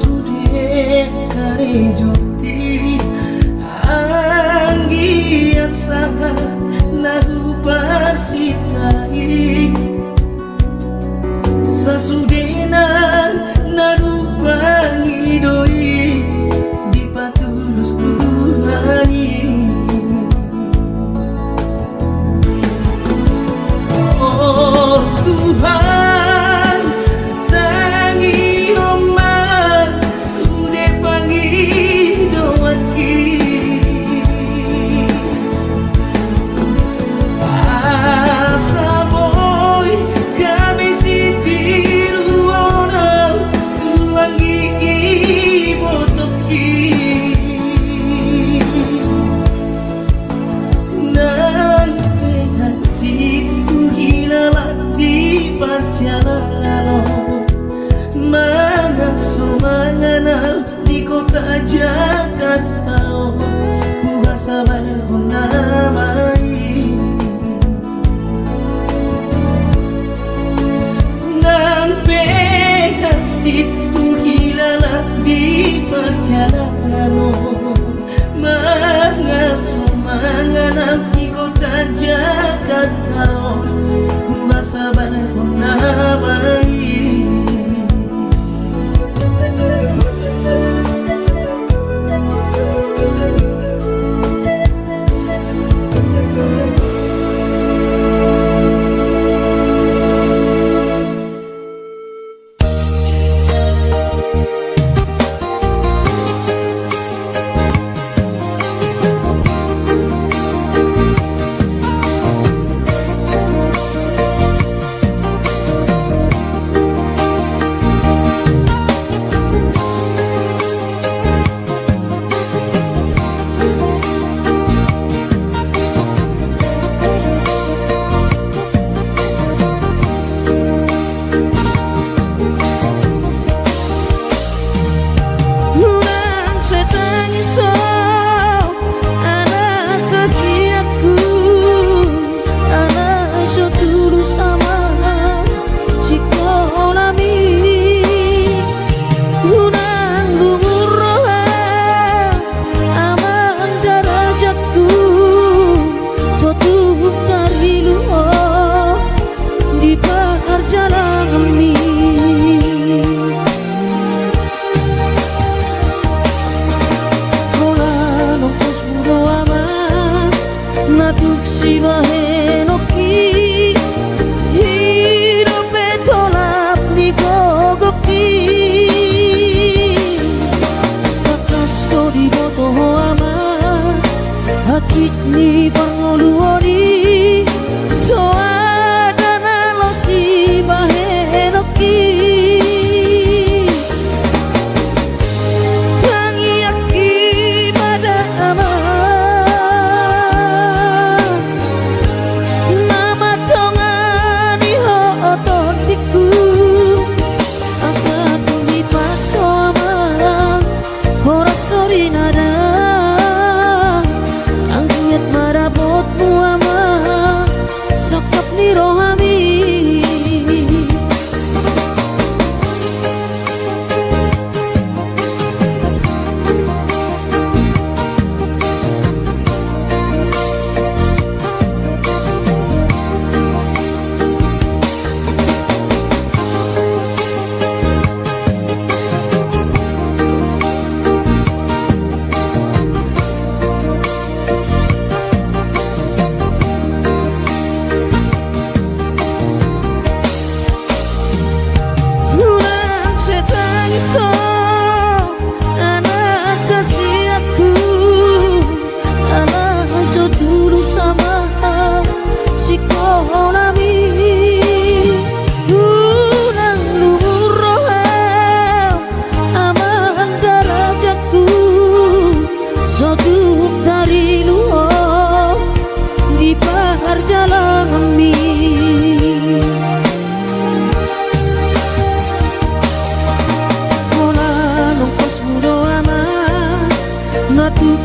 sude kare joti anggiat sangat nagu parsitai sasudenan nagu pangidoi dipatulus Tuhani. Oh Tuhan tangi oman sude pangidoanki asa boy kami sitiru orang tuangi botoki nan hati tu hilang di perjalanan mengasuh mengenal di kota Jakarta ku rasa namai nan hati tu hilang di perjalanan mengasuh mengenal di kota Jakarta ku rasa namai. Ni pangoluori soadana lo si bahenoki tangi aki pada aman nama tongani ho ototiku asa tumi paso aman ora sori nada marabotmu ama sokap ni rohami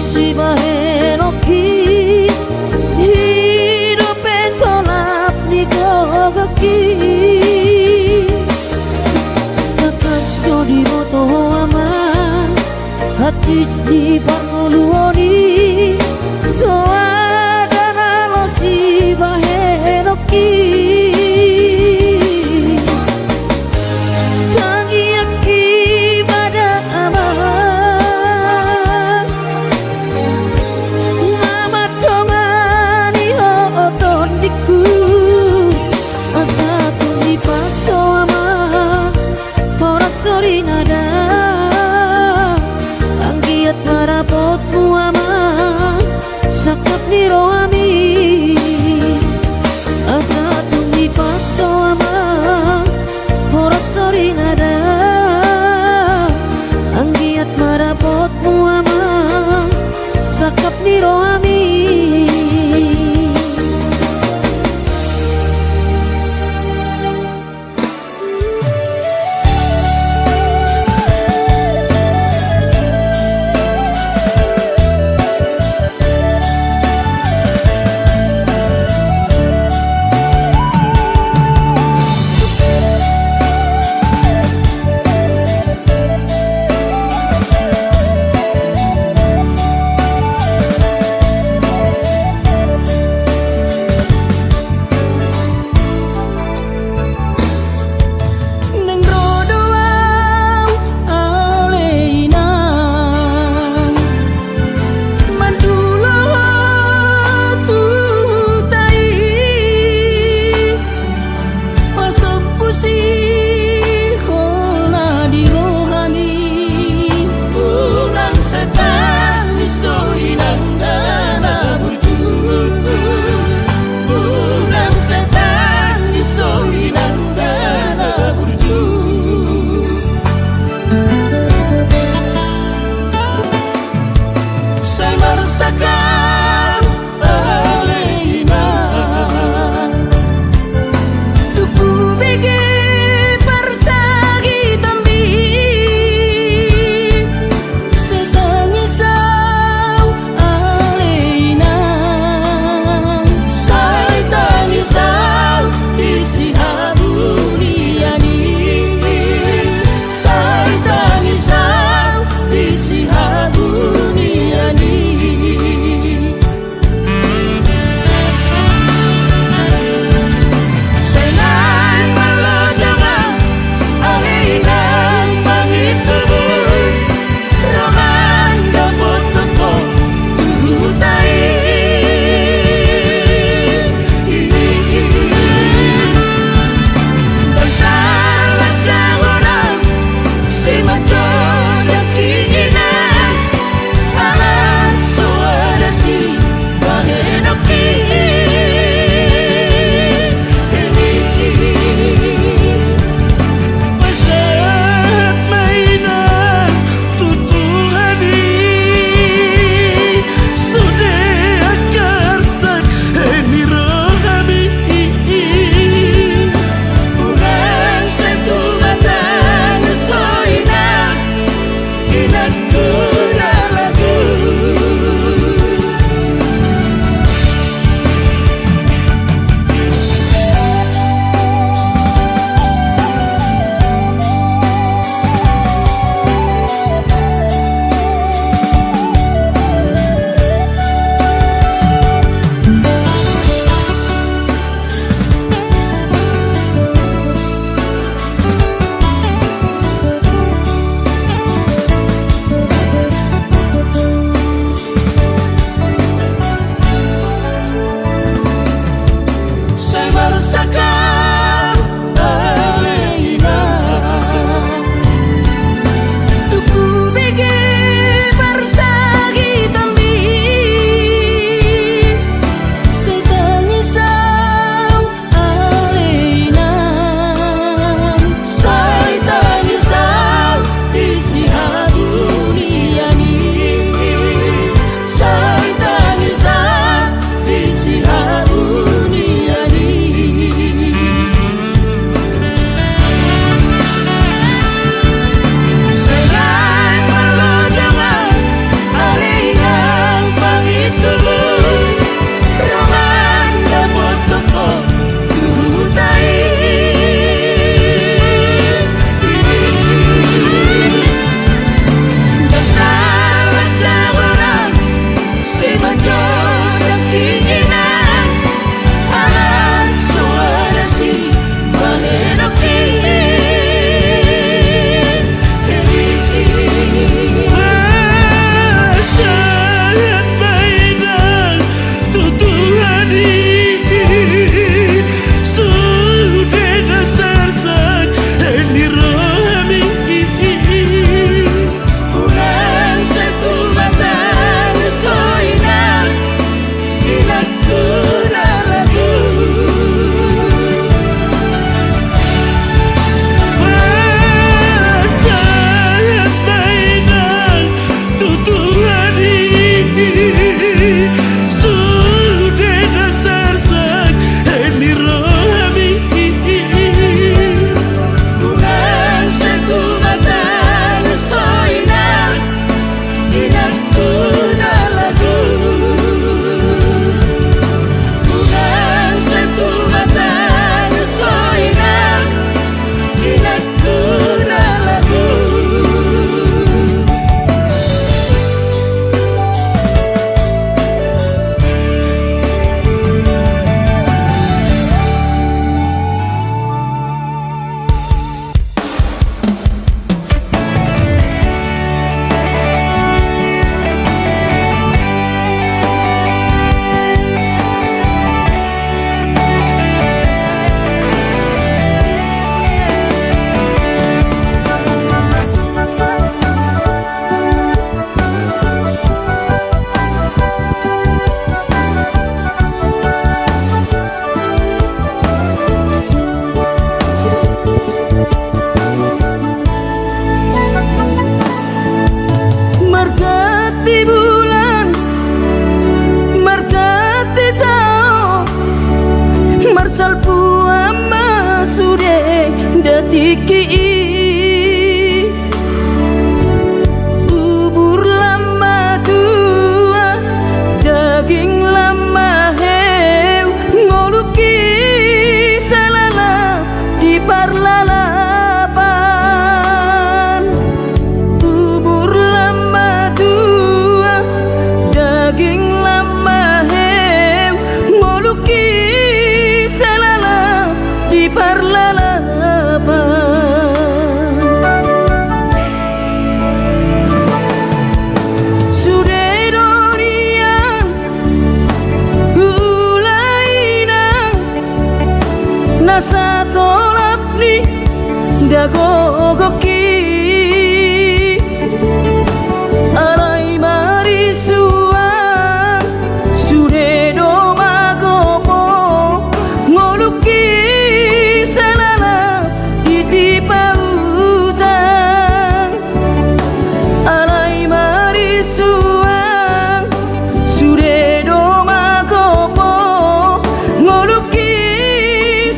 si bahenoki hidup tolap ni gogaki kakas jodi boto ama hati di parngoluoni soadana lo si bahenoki tangi aki pada aman mama dongani oton diku asa tundi paso ama ora sori nada anggiat marapotmu ama markati bulan markati tao marsal puama sude datiki bubur lama tua daging lama heu ngoluki salala di parlalapan bubur lama tua daging lama heu ngoluki salala di parlalapan sude dorian gulainang nasa tolap ni dagogoki alai marisuang sude do magomo ngoluki salala iti pautang alai marisuang sude do magomo ngoluki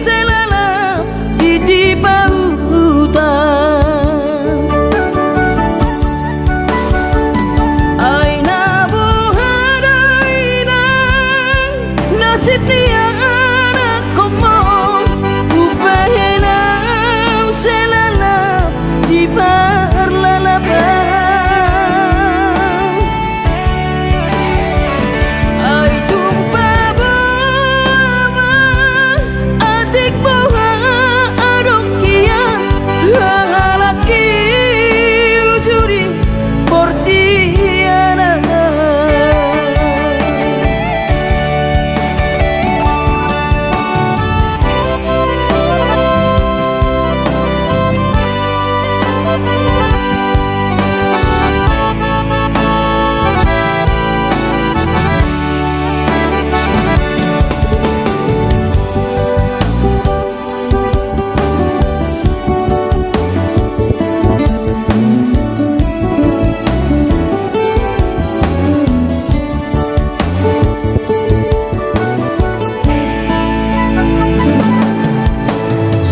salala iti pautang ay nabuhadainang nasib niya anak ko mo upahenang selala di parlalaban ay tumpabama atik buha adokian lalaki ujuri portiana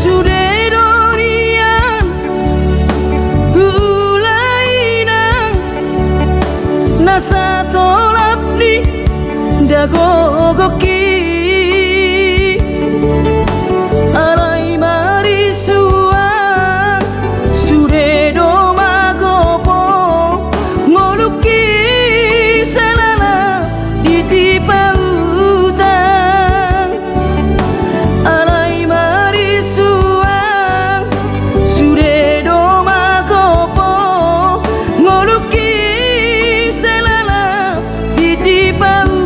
sude dorian gulainang nasa tolap ni dagogoki alai marisuang sude do magomo ngoluki salala iti pautang alai marisuang sude do magomo ngoluki salala iti pautang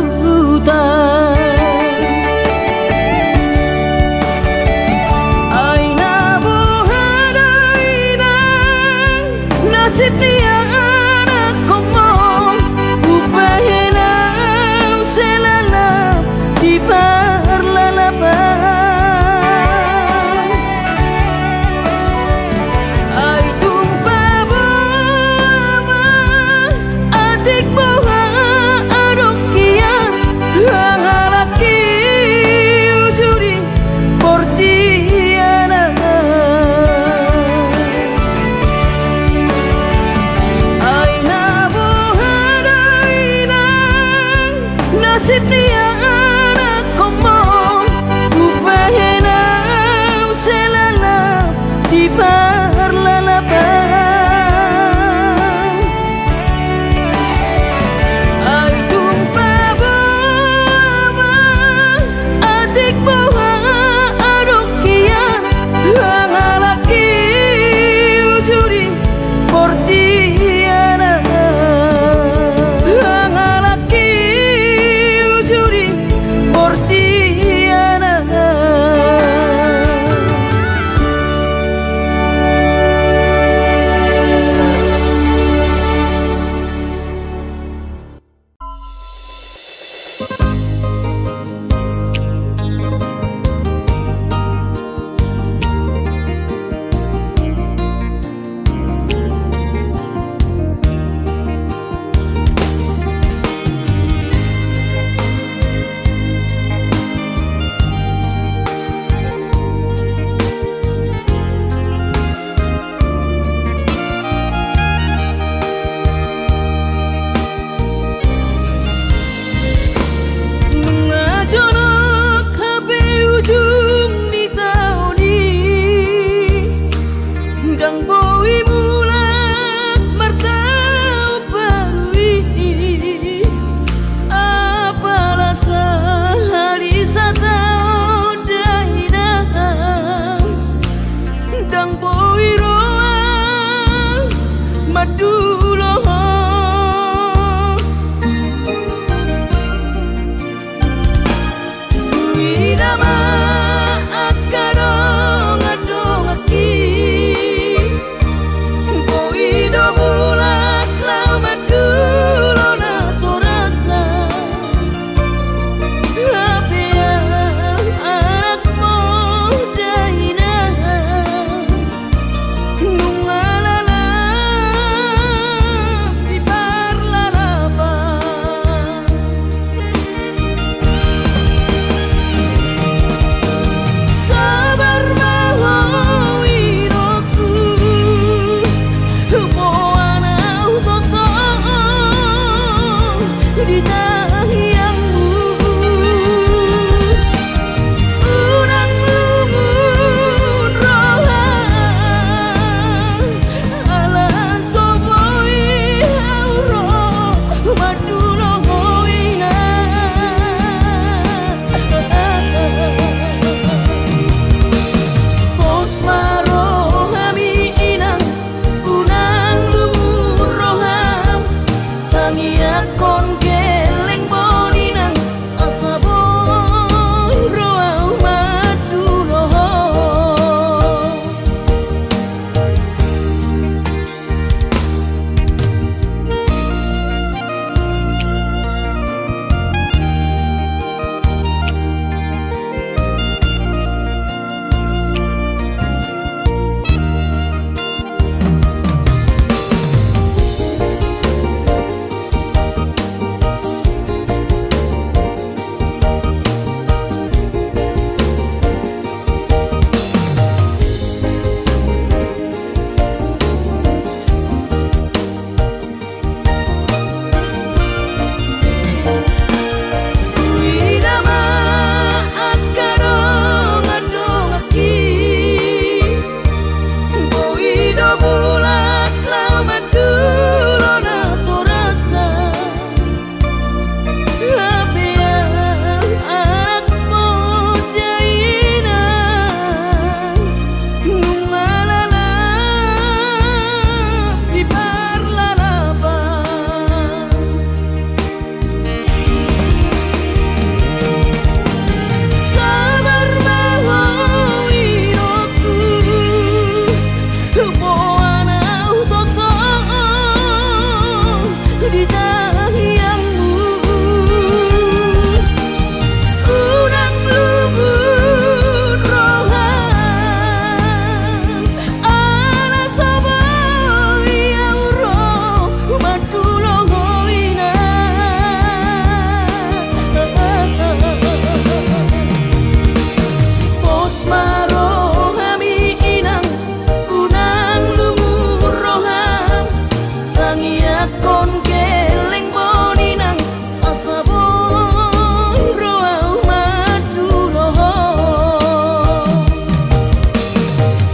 kon keleng boni nang asa boy roa madulo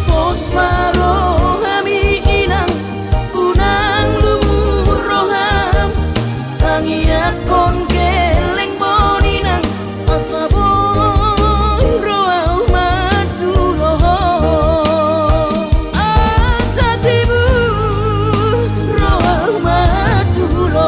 pos maro hami inang unang luhur roham tangiak kon keleng boni nang asa boy roa madulo asa tibu roa madulo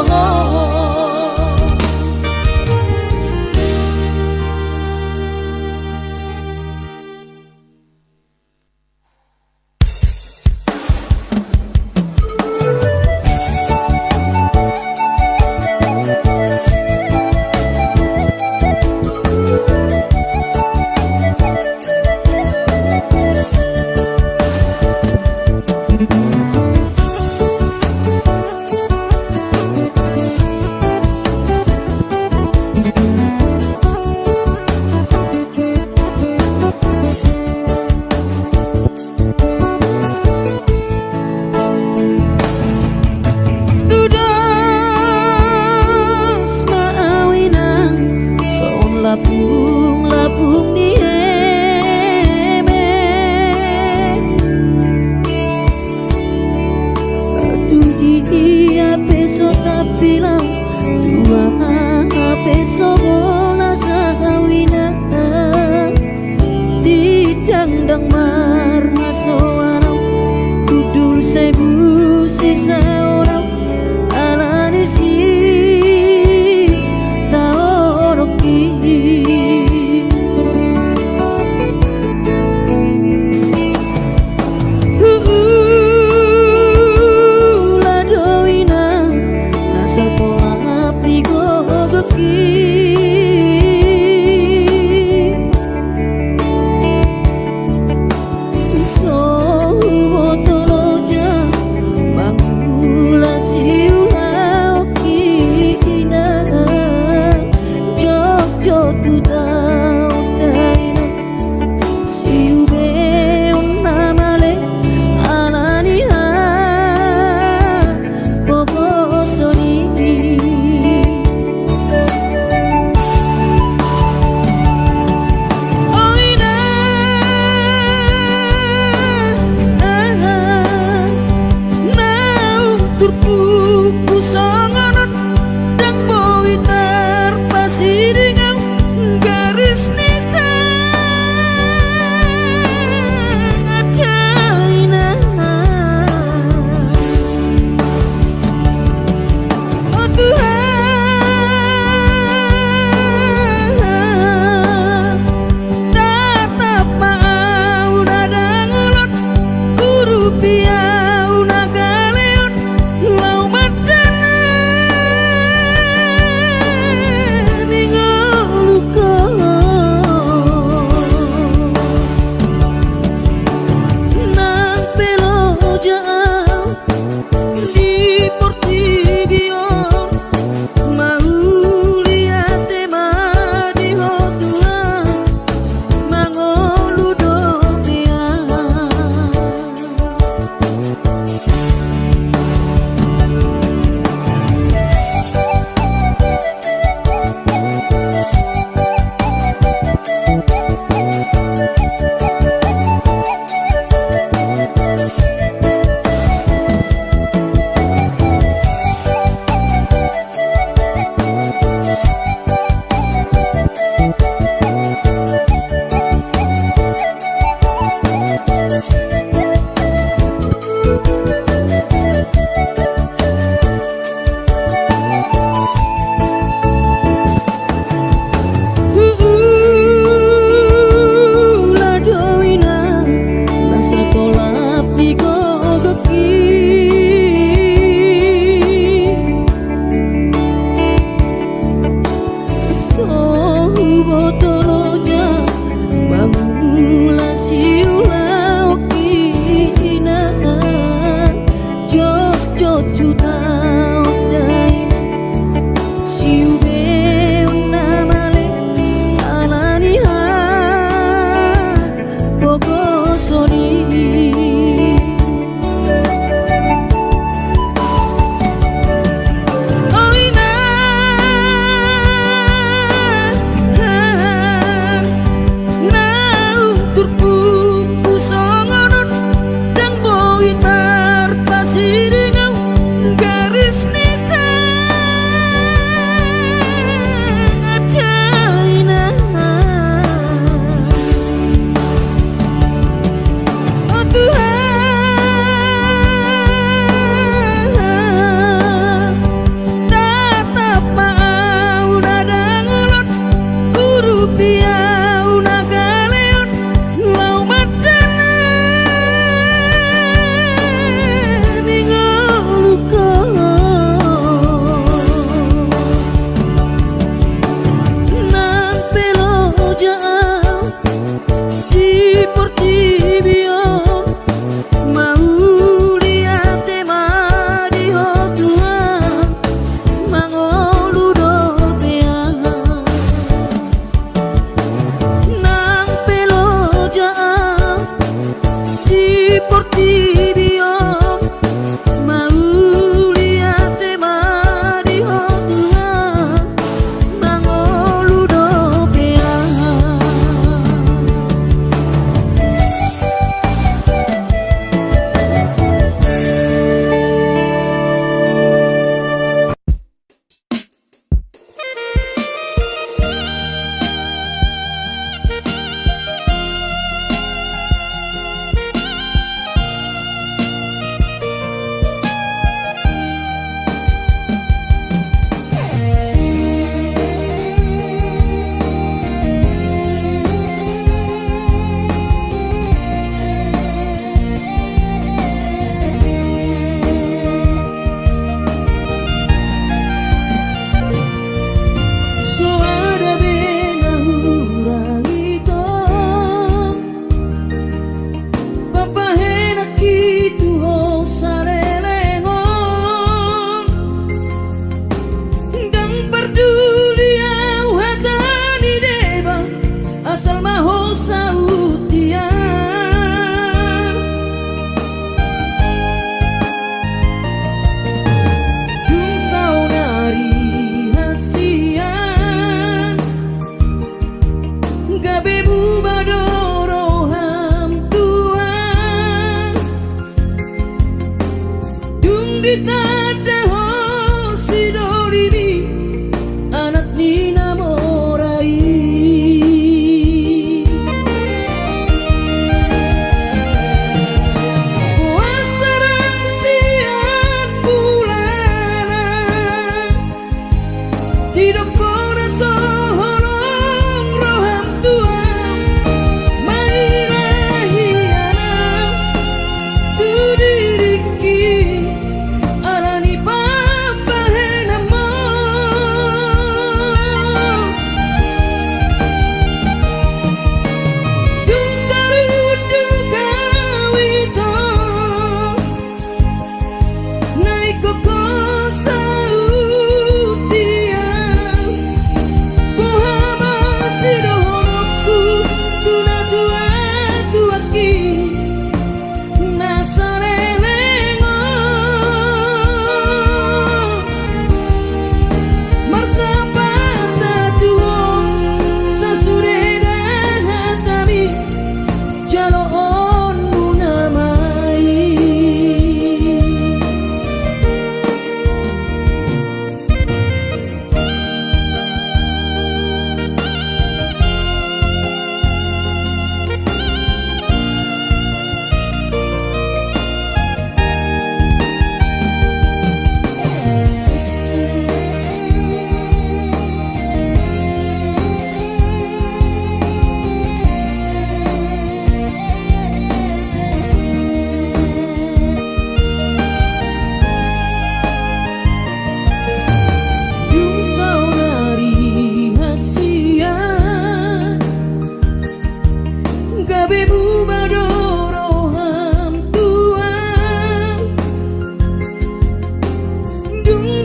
tudas maawinang saun lapung ni eme atu dia peso tapilang tua peso bola sawinang didang-dang marhaso arau kudul sebu sisa orang alani si taoroki ladoina nasopo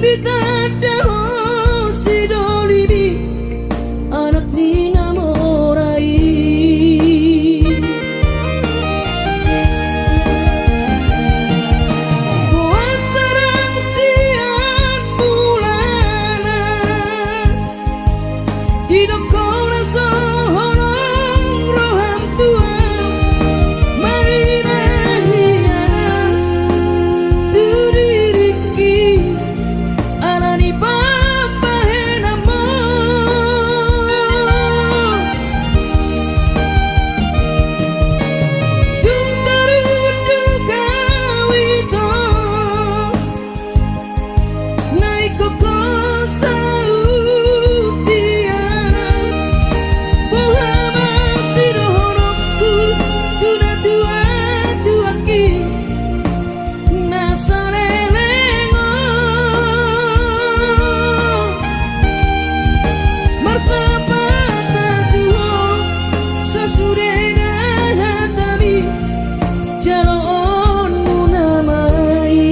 Ditadaho si Dolimi anak Nina Morai. Sarang siang bulana hidup kona sohorong roham tua maina hiana tu diriki alani papa henamo duntarudu kawito naiko kosa udia bohama sirohonokku tuna tua tuaki nasarelengo marsapata tuho sasudena hatami jalonmu namai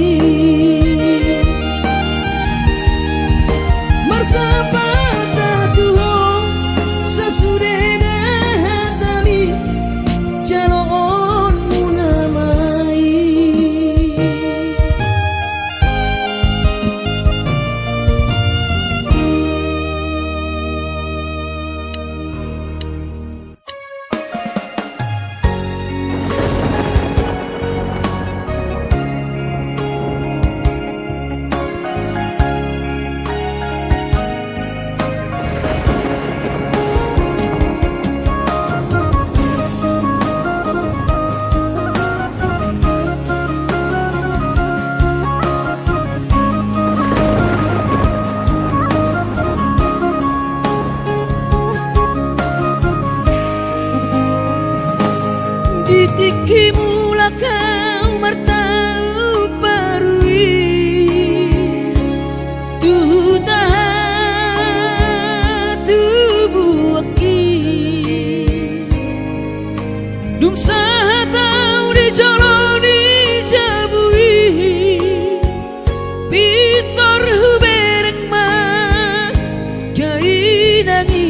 marsapata tuho sasudena hatami jalonmu namai. Ditiki mula kau martau parui tuh tahan tubuh aki dung sahatau di jolo di jabui pitor hubereng ma jai nangi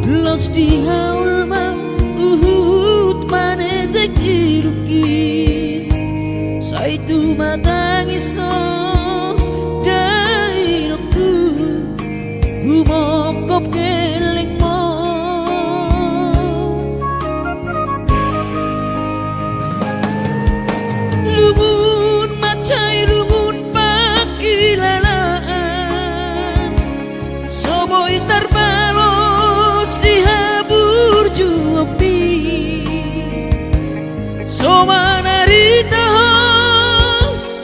los di haul ma uhut mane tekiruki saitu matangiso dainoku umokop kelingmo lungun macai lungun pakilalaan soboi terbalos dihabur juampi somanarita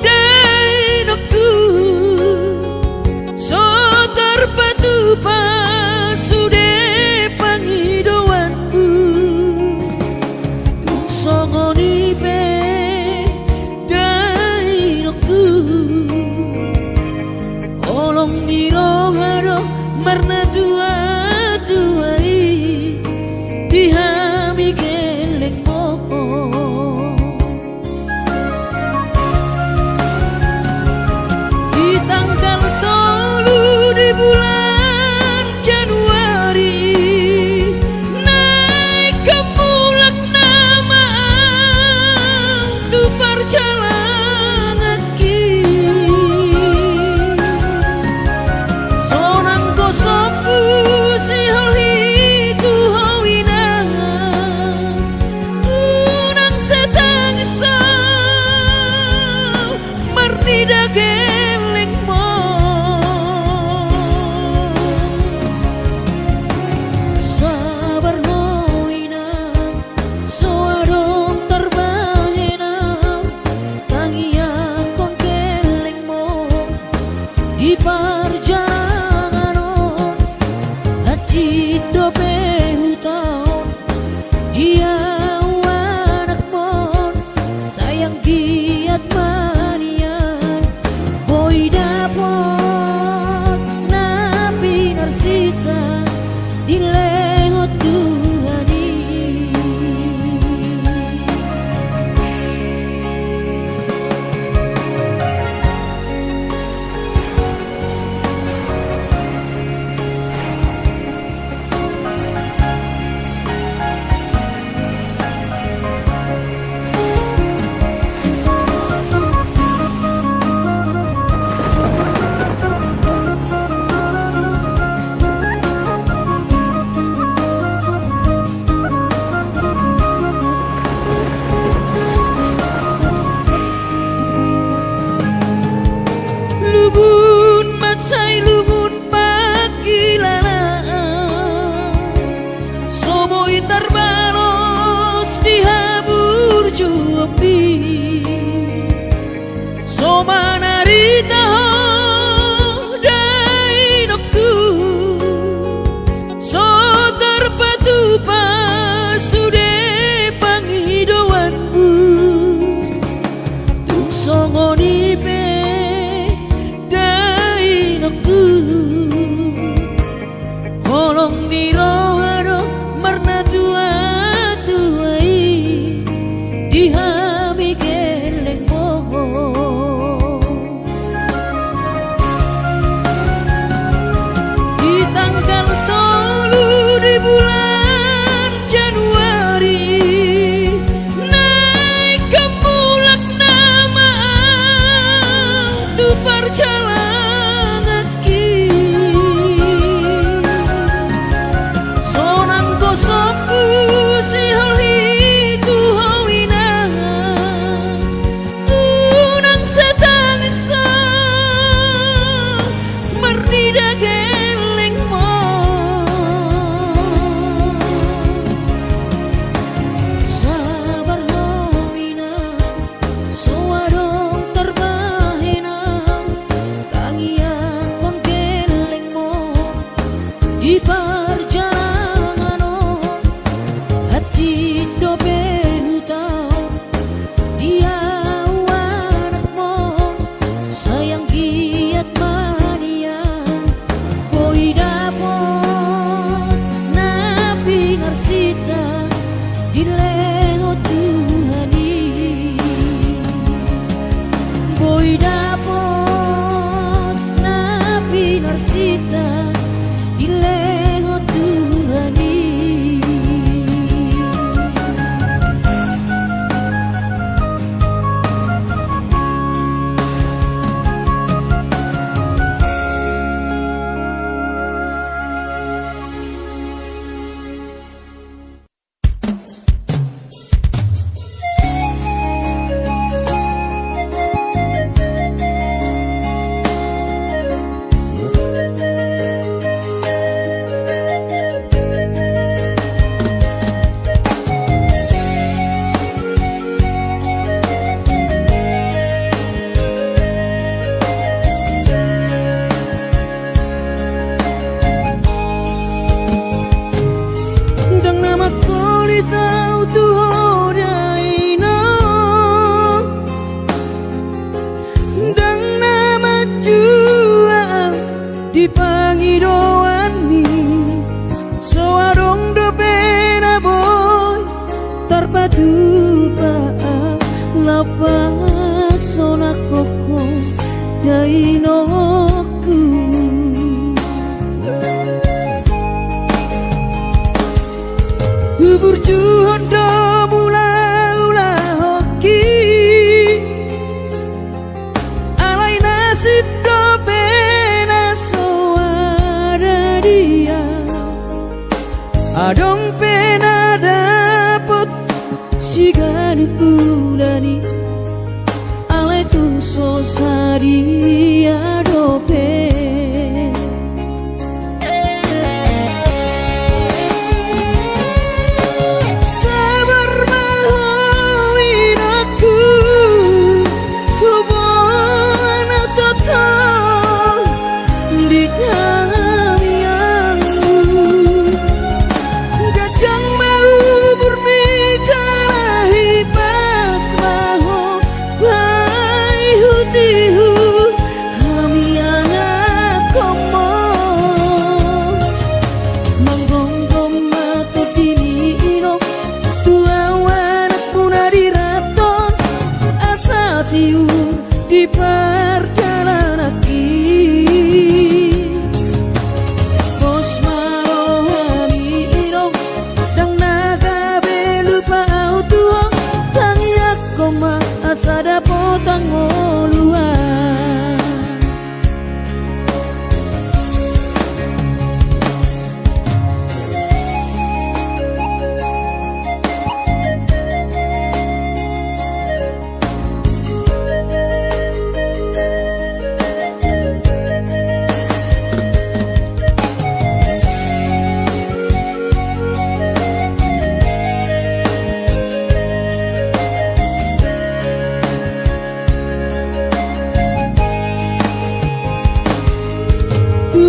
dainoku so terpatu pasude pangidoanku songoni pe dainoku olong dirohado marna tua tuai dihami geleng mopo di tanggal 3 di bulan Januari naik ke mulak nama tu perjalanan aki sonang kosopu si holi tu hawina tunang setangisa marnida geleng mo sabar noina soadong terbahena tangian kon geleng mo di perjalanan hati dobe hutang dia anak mon sayang giat manian boy dapot napi narsita dilehot tuhani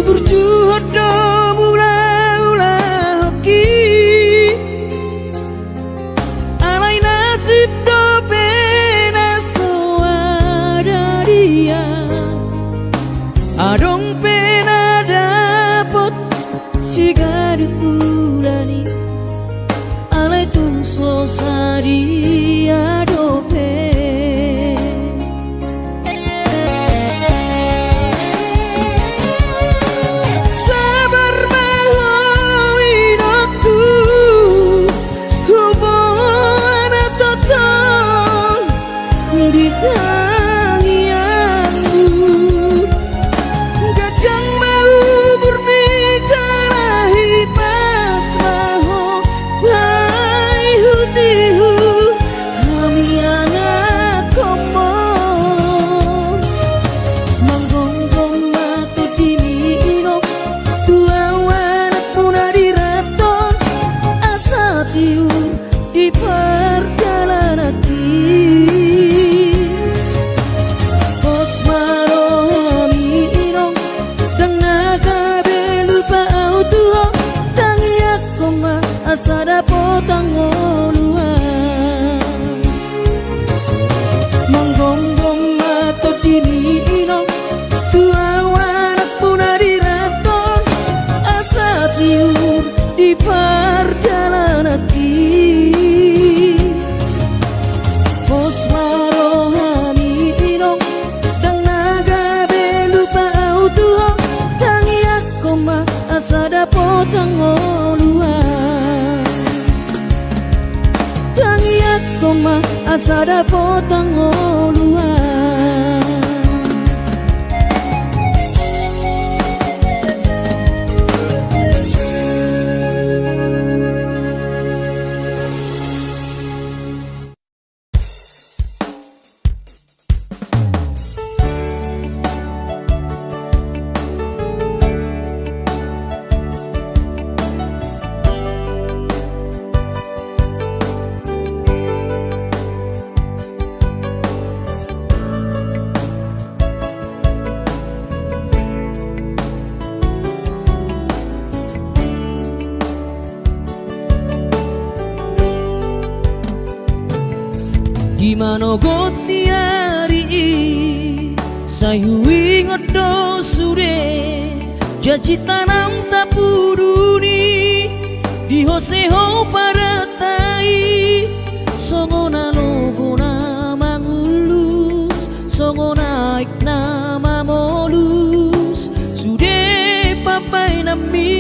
berjuhodo mula-mula hoki alai nasib do pena soada dia adong pena dapot si gadis ulani alai tungso sadia dope sabar mahawinokku hubungan total di tangianmu kadang mau berbicara hipas maho hai hutihu kami anak komon manggonggong matu dimino tua anak puna diraton asa tiur di perjalanan Kos marohami inong Dang nakabelupa autuho Tangiak koma asada potang oluan Manggonggong mato dimi inong Tua wanak puna diraton Asa tiur di perjalanan Kos marohami inong Dang nagabelupa autuho Tangiak koma asada potang oluan Tangiak koma asada potang oluan Gimana got tiari sayui ngodo sure janji tanam tapuduni di hoseho paratai songona logona mangulus songona iknama molus sude papai nami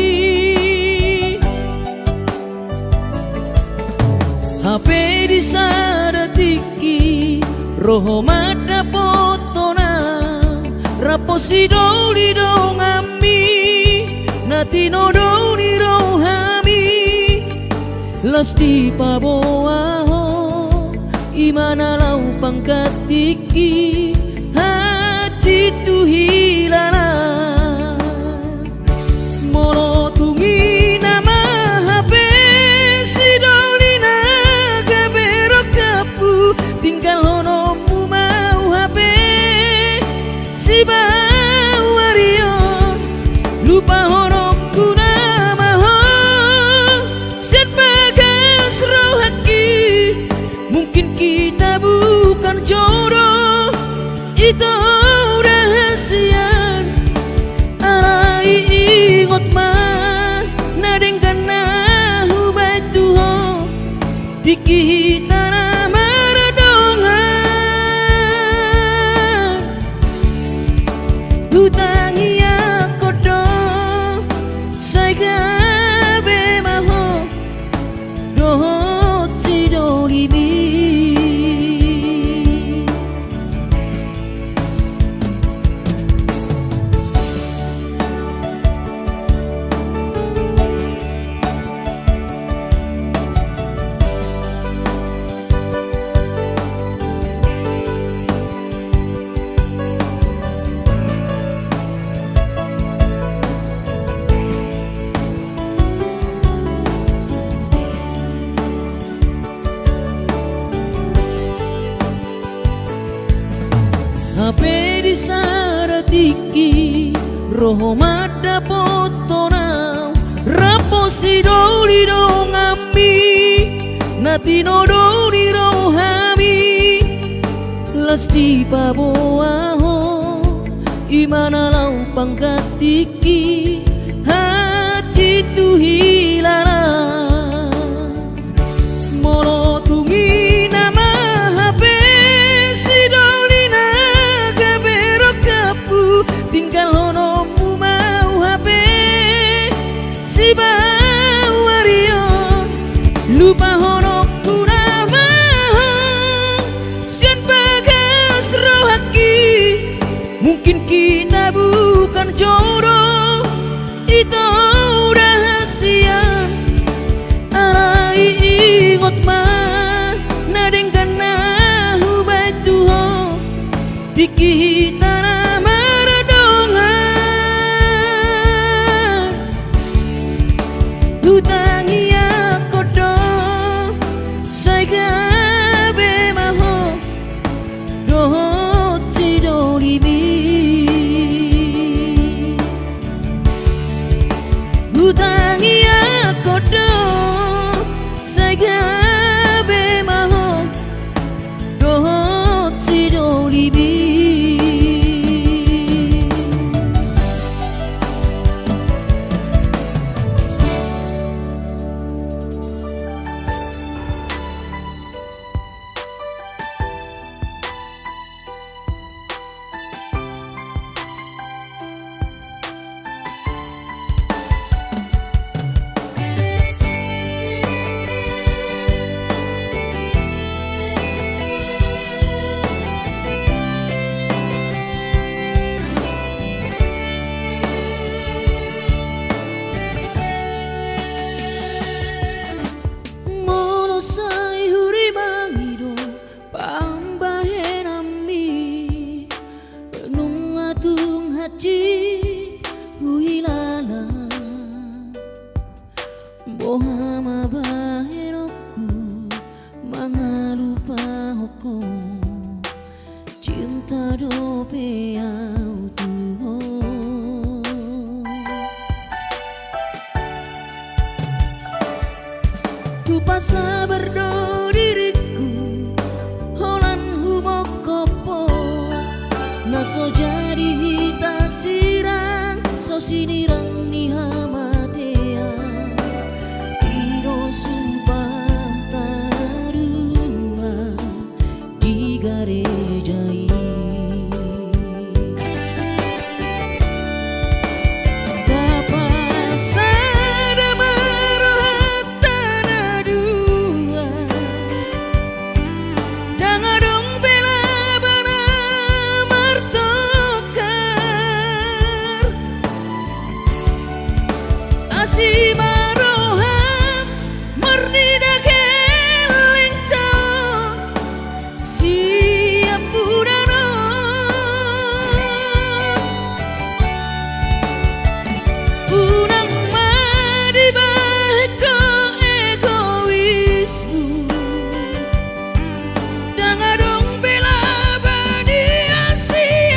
HP di sadatiki roho mada potona raposi doli dongami natino doli rohami lasti paboaho imana lau pangkatiki hati tu hilala molo tungi nama HP si doli naga berokapu tinggal honomu mau HP si bawario lupa honokku nama ho sen bagas rohaki mungkin kita bukan jodoh itu rahasian arai ingot mah nadengkan nahu batuho dikita nama radongan hutangi akodo saigabe maho dohot sidolibi HP di saratiki roho mada potona rapo si doli do ngami nati no doli rohami lasti paboaho imana lau pangkatiki hati tu hilala molo tungi nama hape si dolina gabero kapu tinggal hono mu mau hape si bawario lupa hono kurama sian bagas rohaki mungkin kita bukan jodoh itu rahasia arai ingot mah nadeng kana hubai tuho diki tanah maradongan hutangi akodo sai gabe maho dohot si dolibi hutangi akodo sai gabe maho dohot si dolibi huilala bohama baheroku mangalupa hoko cinta dope autuho ku pasa berdo diriku holan humokopo naso jadi hita sirang so sinirang ni hamatea iro sumpah tarua di garejai kapasada marohatana dua dangadong bela bana martokar asih maroham murni dageling tau siap budano unang madi baheko egoismu dangadong bela badi asian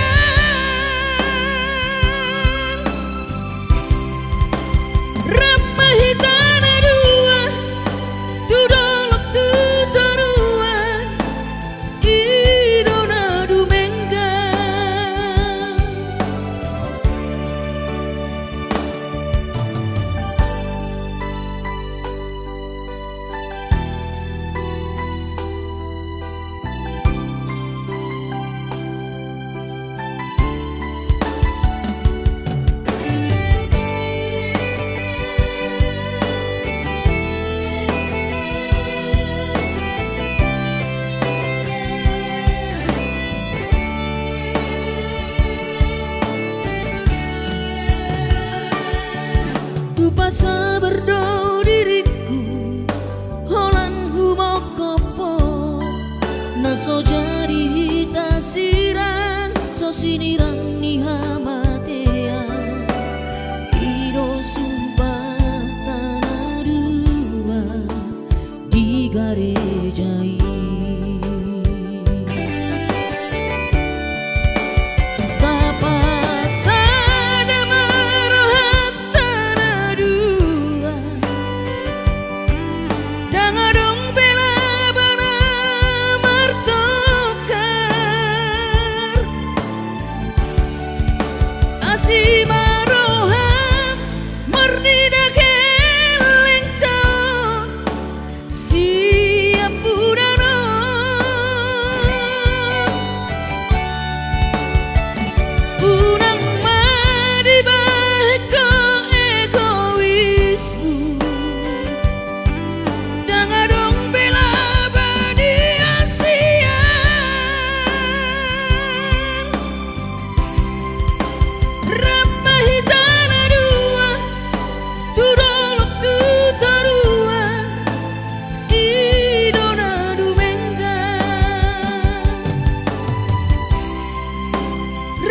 ramahitana dua tudolok tutoruan idona dumengga ku pasa berdo diriku holan humokopo naso jadi hita sirang so sinirang ni hamatea iro sumpah tanah dua di garejai kapasada masih maroham murni dageling taon siap budana unang madibah ko egoismu dangadong bela badia siang ramahitana dua tudolok tutarua idona dumengga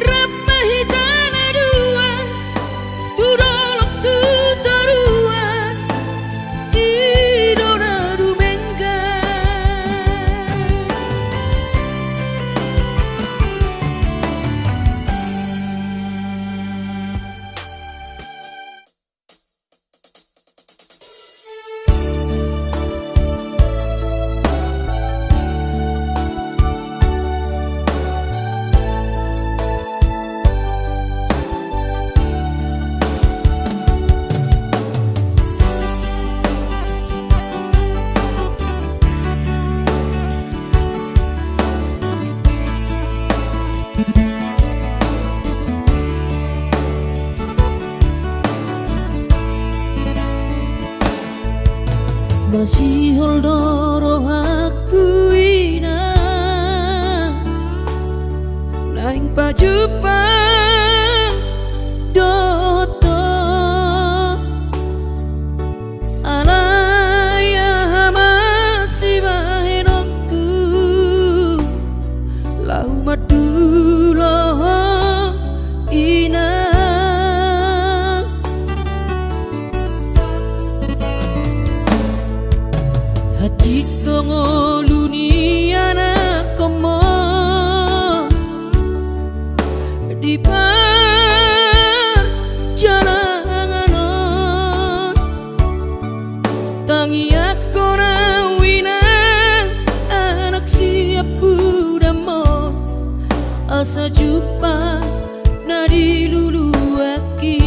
ramahitana dua tudolok tutarua idona dumengga masih holdoro aku ina naing pajupang doto alaya masih bahenokku lau madulo ina hati ngoluni anak komo di perjalanan tangi aku nawinang anak siap budamon asa jumpa nadi lulu aki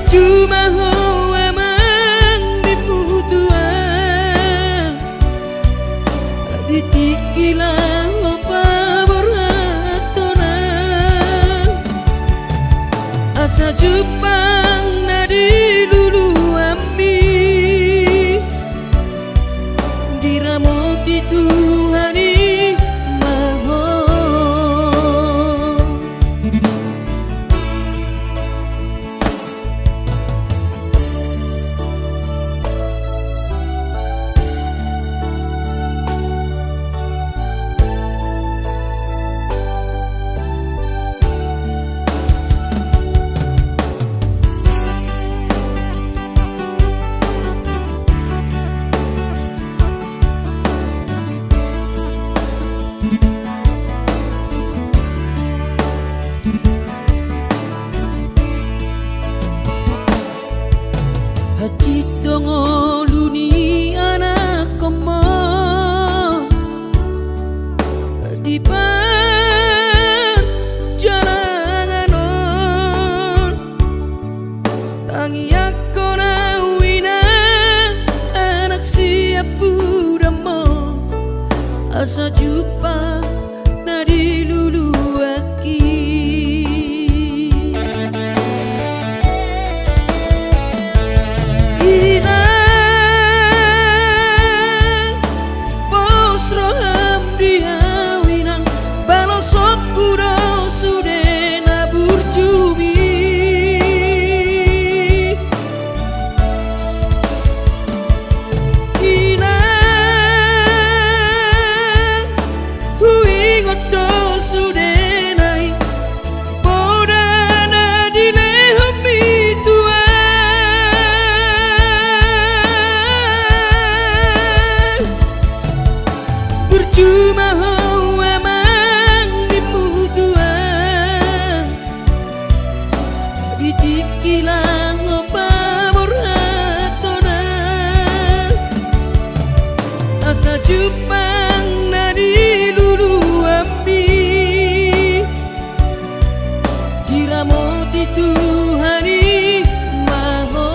cuma hoa mang diputuan ditikilah opa berhatonan asa jupang nadi lulu ami diramoti Tuhani hati ngoluni anak komo di perjalanan tangi aku nawina anak siap budamon asa jumpa nadi lulu aki ina jupang na di lulu api Diramoti Tuhani maho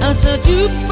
Asa jupang